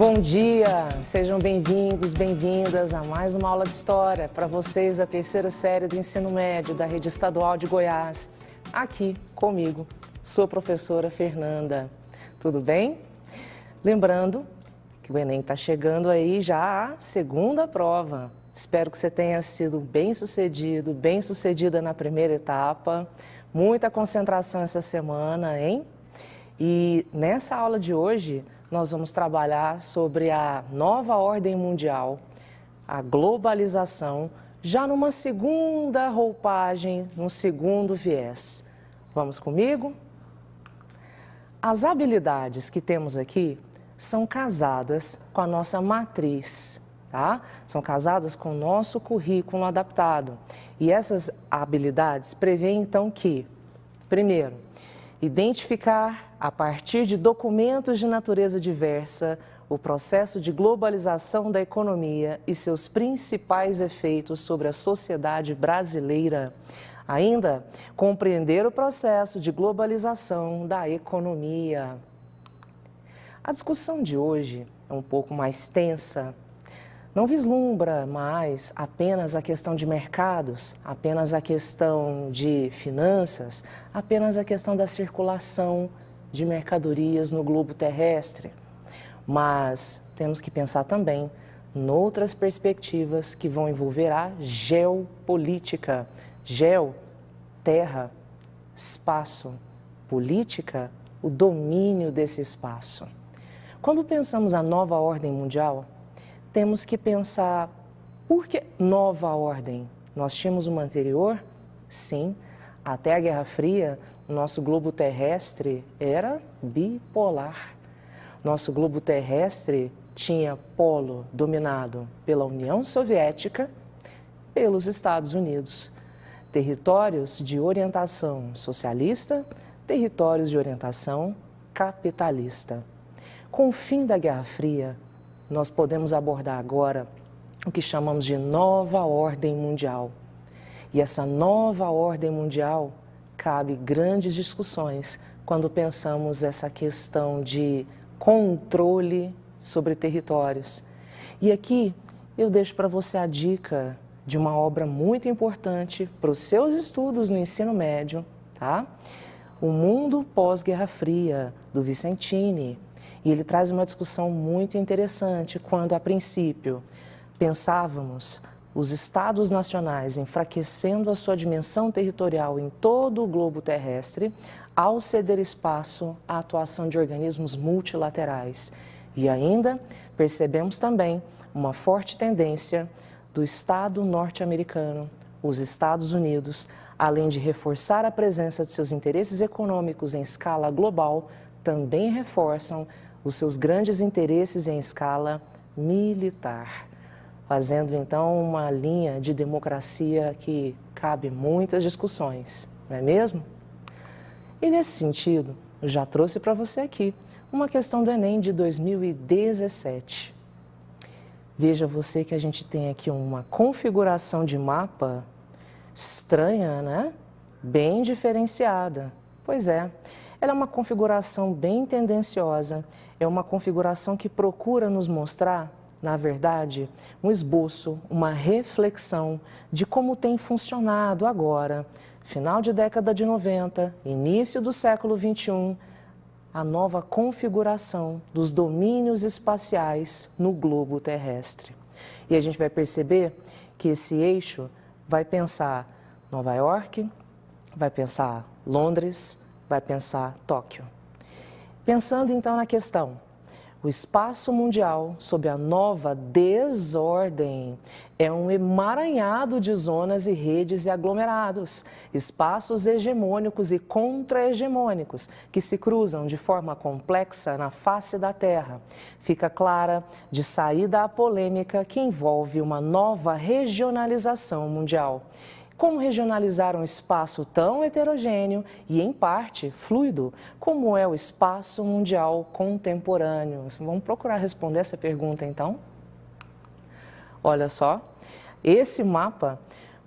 Bom dia, sejam bem-vindos, bem-vindas a mais uma aula de História para vocês da terceira série do Ensino Médio da Rede Estadual de Goiás. Aqui comigo, sua professora Fernanda. Tudo bem? Lembrando que o Enem está chegando aí já a segunda prova. Espero que você tenha sido bem-sucedido, bem-sucedida na primeira etapa. Muita concentração essa semana, hein? E nessa aula de hoje, nós vamos trabalhar sobre a nova ordem mundial, a globalização, já numa segunda roupagem, num segundo viés. Vamos comigo? As habilidades que temos aqui são casadas com a nossa matriz, tá? São casadas com o nosso currículo adaptado. E essas habilidades prevêem, então, que, primeiro, identificar, a partir de documentos de natureza diversa, o processo de globalização da economia e seus principais efeitos sobre a sociedade brasileira. Ainda, compreender o processo de globalização da economia. A discussão de hoje é um pouco mais tensa. Não vislumbra mais apenas a questão de mercados, apenas a questão de finanças, apenas a questão da circulação de mercadorias no globo terrestre. Mas temos que pensar também noutras perspectivas que vão envolver a geopolítica. Geo, terra, espaço, política, o domínio desse espaço. Quando pensamos a nova ordem mundial, temos que pensar, por que nova ordem? Nós tínhamos uma anterior? Sim, até a Guerra Fria, o nosso globo terrestre era bipolar. Nosso globo terrestre tinha polo dominado pela União Soviética, pelos Estados Unidos. Territórios de orientação socialista, territórios de orientação capitalista. Com o fim da Guerra Fria, nós podemos abordar agora o que chamamos de nova ordem mundial. E essa nova ordem mundial cabe grandes discussões quando pensamos essa questão de controle sobre territórios. E aqui eu deixo para você a dica de uma obra muito importante para os seus estudos no ensino médio, tá? O Mundo Pós-Guerra Fria, do Vicentini. E ele traz uma discussão muito interessante quando, a princípio, pensávamos os estados nacionais enfraquecendo a sua dimensão territorial em todo o globo terrestre ao ceder espaço à atuação de organismos multilaterais. E ainda percebemos também uma forte tendência do Estado norte-americano, os Estados Unidos, além de reforçar a presença de seus interesses econômicos em escala global, também reforçam os seus grandes interesses em escala militar, fazendo então uma linha de democracia que cabe muitas discussões, não é mesmo? E nesse sentido, eu já trouxe para você aqui uma questão do Enem de 2017. Veja você que a gente tem aqui uma configuração de mapa estranha, né? Bem diferenciada. Pois é. Ela é uma configuração bem tendenciosa, é uma configuração que procura nos mostrar, na verdade, um esboço, uma reflexão de como tem funcionado agora, final de década de 90, início do século XXI, a nova configuração dos domínios espaciais no globo terrestre. E a gente vai perceber que esse eixo vai pensar Nova York, vai pensar Londres, vai pensar Tóquio. Pensando então na questão, o espaço mundial sob a nova desordem é um emaranhado de zonas e redes e aglomerados, espaços hegemônicos e contra-hegemônicos que se cruzam de forma complexa na face da Terra. Fica clara de saída à polêmica que envolve uma nova regionalização mundial. Como regionalizar um espaço tão heterogêneo e, em parte, fluido, como é o espaço mundial contemporâneo? Vamos procurar responder essa pergunta, então? Olha só, esse mapa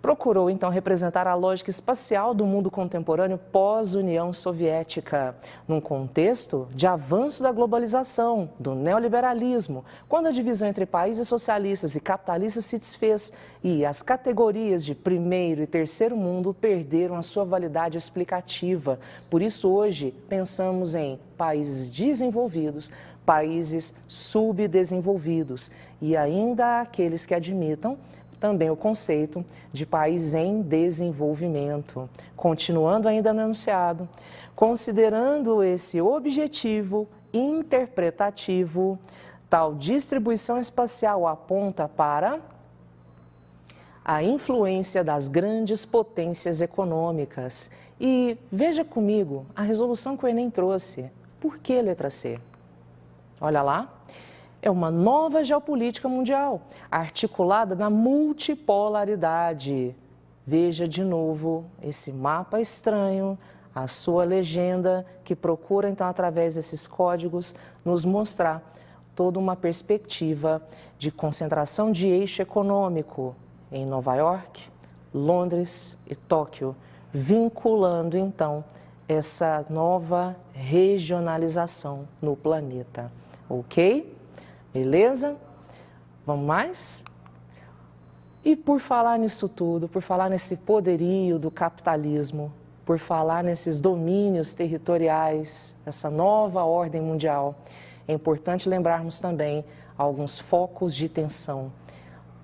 procurou então representar a lógica espacial do mundo contemporâneo pós-União Soviética, num contexto de avanço da globalização, do neoliberalismo, quando a divisão entre países socialistas e capitalistas se desfez e as categorias de primeiro e terceiro mundo perderam a sua validade explicativa. Por isso, hoje, pensamos em países desenvolvidos, países subdesenvolvidos e ainda aqueles que admitam também o conceito de país em desenvolvimento. Continuando ainda no enunciado, considerando esse objetivo interpretativo, tal distribuição espacial aponta para a influência das grandes potências econômicas. E veja comigo a resolução que o Enem trouxe. Por que letra C? Olha lá. É uma nova geopolítica mundial, articulada na multipolaridade. Veja de novo esse mapa estranho, a sua legenda, que procura, então, através desses códigos, nos mostrar toda uma perspectiva de concentração de eixo econômico em Nova York, Londres e Tóquio, vinculando, então, essa nova regionalização no planeta. Ok? Beleza? Vamos mais? E por falar nisso tudo, por falar nesse poderio do capitalismo, por falar nesses domínios territoriais, essa nova ordem mundial, é importante lembrarmos também alguns focos de tensão,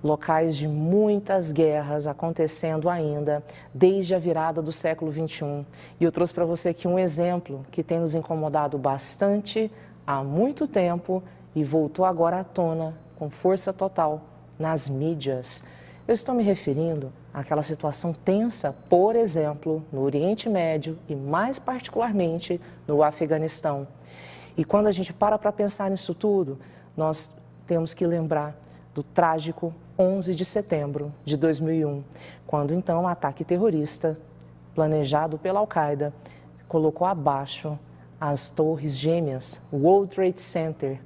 locais de muitas guerras acontecendo ainda desde a virada do século XXI. E eu trouxe para você aqui um exemplo que tem nos incomodado bastante há muito tempo e voltou agora à tona com força total nas mídias. Eu estou me referindo àquela situação tensa, por exemplo, no Oriente Médio e mais particularmente no Afeganistão. E quando a gente para pensar nisso tudo, nós temos que lembrar do trágico 11 de setembro de 2001, quando então o ataque terrorista planejado pela Al-Qaeda colocou abaixo as torres gêmeas World Trade Center,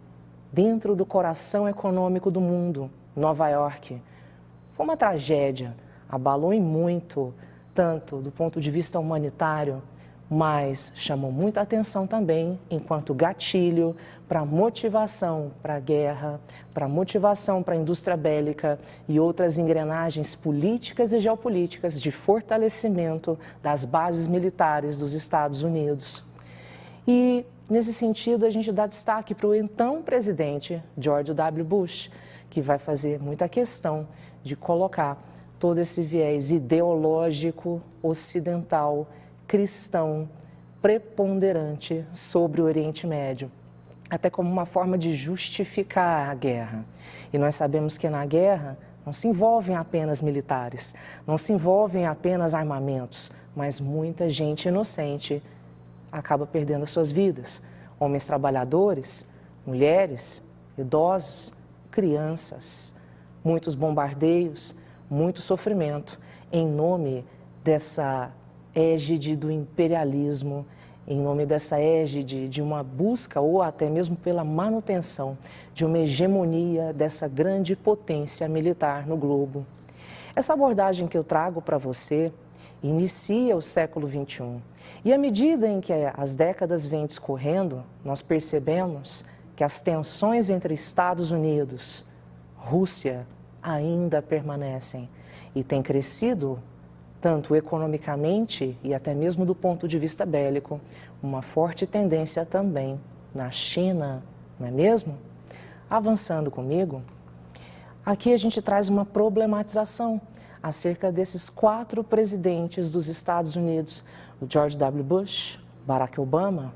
dentro do coração econômico do mundo, Nova York. Foi uma tragédia, abalou e muito, tanto do ponto de vista humanitário, mas chamou muita atenção também enquanto gatilho para motivação para a guerra, para motivação para a indústria bélica e outras engrenagens políticas e geopolíticas de fortalecimento das bases militares dos Estados Unidos. E nesse sentido, a gente dá destaque para o então presidente George W. Bush, que vai fazer muita questão de colocar todo esse viés ideológico, ocidental, cristão, preponderante sobre o Oriente Médio, até como uma forma de justificar a guerra. E nós sabemos que na guerra não se envolvem apenas militares, não se envolvem apenas armamentos, mas muita gente inocente acaba perdendo as suas vidas. Homens trabalhadores, mulheres, idosos, crianças, muitos bombardeios, muito sofrimento em nome dessa égide do imperialismo, em nome dessa égide de uma busca ou até mesmo pela manutenção de uma hegemonia dessa grande potência militar no globo. Essa abordagem que eu trago para você inicia o século XXI. E à medida em que as décadas vêm discorrendo, nós percebemos que as tensões entre Estados Unidos e Rússia ainda permanecem e têm crescido, tanto economicamente e até mesmo do ponto de vista bélico, uma forte tendência também na China, não é mesmo? Avançando comigo, aqui a gente traz uma problematização acerca desses 4 presidentes dos Estados Unidos, o George W. Bush, Barack Obama,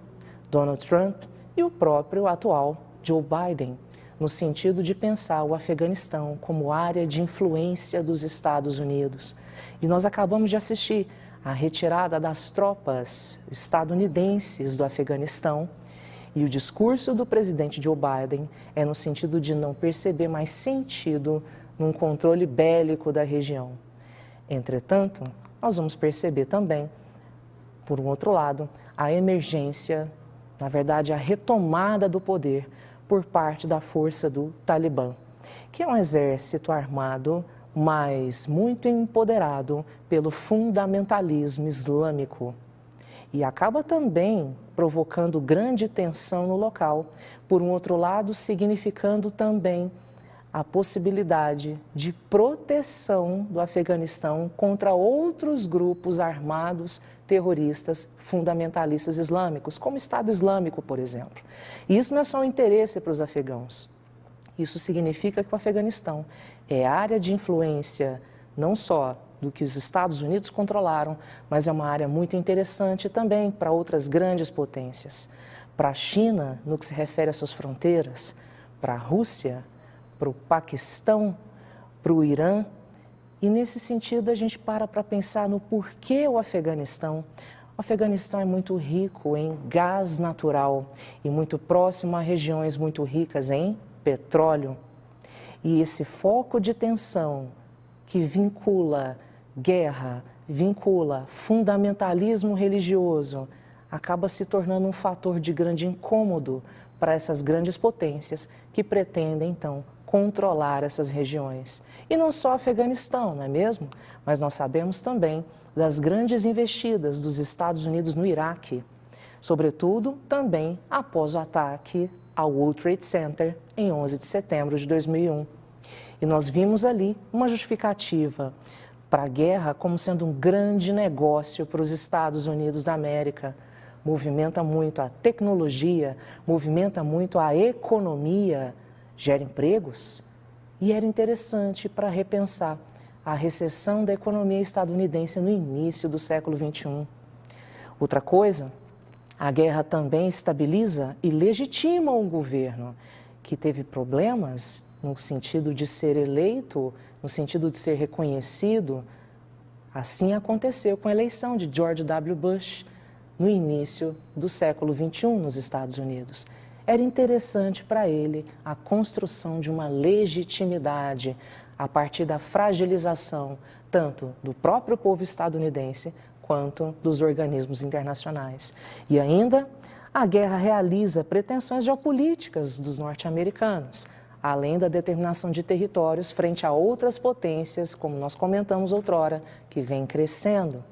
Donald Trump e o próprio atual Joe Biden, no sentido de pensar o Afeganistão como área de influência dos Estados Unidos. E nós acabamos de assistir à retirada das tropas estadunidenses do Afeganistão, e o discurso do presidente Joe Biden é no sentido de não perceber mais sentido num controle bélico da região. Entretanto, nós vamos perceber também, por um outro lado, a emergência, na verdade, a retomada do poder por parte da força do Talibã, que é um exército armado mas muito empoderado pelo fundamentalismo islâmico. E acaba também provocando grande tensão no local, por um outro lado, significando também a possibilidade de proteção do Afeganistão contra outros grupos armados terroristas fundamentalistas islâmicos, como o Estado Islâmico, por exemplo. E isso não é só um interesse para os afegãos. Isso significa que o Afeganistão é área de influência não só do que os Estados Unidos controlaram, mas é uma área muito interessante também para outras grandes potências. Para a China, no que se refere às suas fronteiras, para a Rússia, para o Paquistão, para o Irã. E nesse sentido a gente para pensar no porquê o Afeganistão. O Afeganistão é muito rico em gás natural e muito próximo a regiões muito ricas em petróleo. E esse foco de tensão que vincula guerra, vincula fundamentalismo religioso, acaba se tornando um fator de grande incômodo para essas grandes potências que pretendem, então, controlar essas regiões. E não só o Afeganistão, não é mesmo? Mas nós sabemos também das grandes investidas dos Estados Unidos no Iraque, sobretudo também após o ataque ao World Trade Center em 11 de setembro de 2001. E nós vimos ali uma justificativa para a guerra como sendo um grande negócio para os Estados Unidos da América. Movimenta muito a tecnologia, movimenta muito a economia, gera empregos. E era interessante para repensar a recessão da economia estadunidense no início do século XXI. Outra coisa, a guerra também estabiliza e legitima um governo que teve problemas no sentido de ser eleito, no sentido de ser reconhecido. Assim aconteceu com a eleição de George W. Bush no início do século XXI nos Estados Unidos. Era interessante para ele a construção de uma legitimidade a partir da fragilização tanto do próprio povo estadunidense quanto dos organismos internacionais. E ainda, a guerra realiza pretensões geopolíticas dos norte-americanos, além da determinação de territórios frente a outras potências, como nós comentamos outrora, que vem crescendo.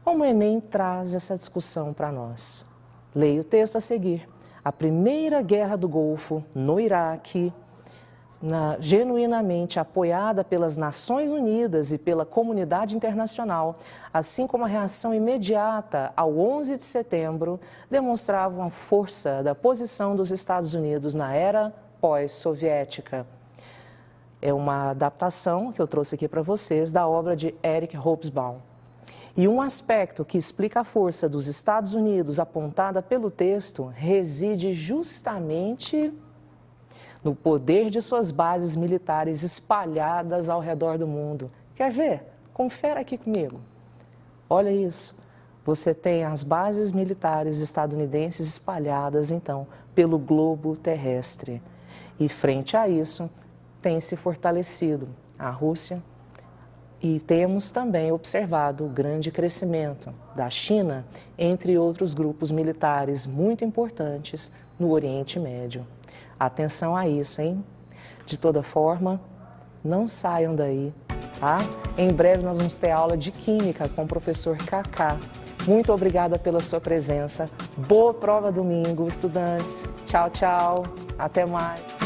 Como o Enem traz essa discussão para nós? Leia o texto a seguir. A primeira guerra do Golfo, no Iraque, genuinamente apoiada pelas Nações Unidas e pela comunidade internacional, assim como a reação imediata ao 11 de setembro, demonstravam a força da posição dos Estados Unidos na era pós-soviética. É uma adaptação que eu trouxe aqui para vocês da obra de Eric Hobsbawm. E um aspecto que explica a força dos Estados Unidos apontada pelo texto reside justamente no poder de suas bases militares espalhadas ao redor do mundo. Quer ver? Confere aqui comigo. Olha isso. Você tem as bases militares estadunidenses espalhadas, então, pelo globo terrestre. E frente a isso, tem se fortalecido a Rússia. E temos também observado o grande crescimento da China, entre outros grupos militares muito importantes no Oriente Médio. Atenção a isso, hein? De toda forma, não saiam daí, tá? Em breve nós vamos ter aula de Química com o professor Kaká. Muito obrigada pela sua presença. Boa prova domingo, estudantes. Tchau, tchau. Até mais.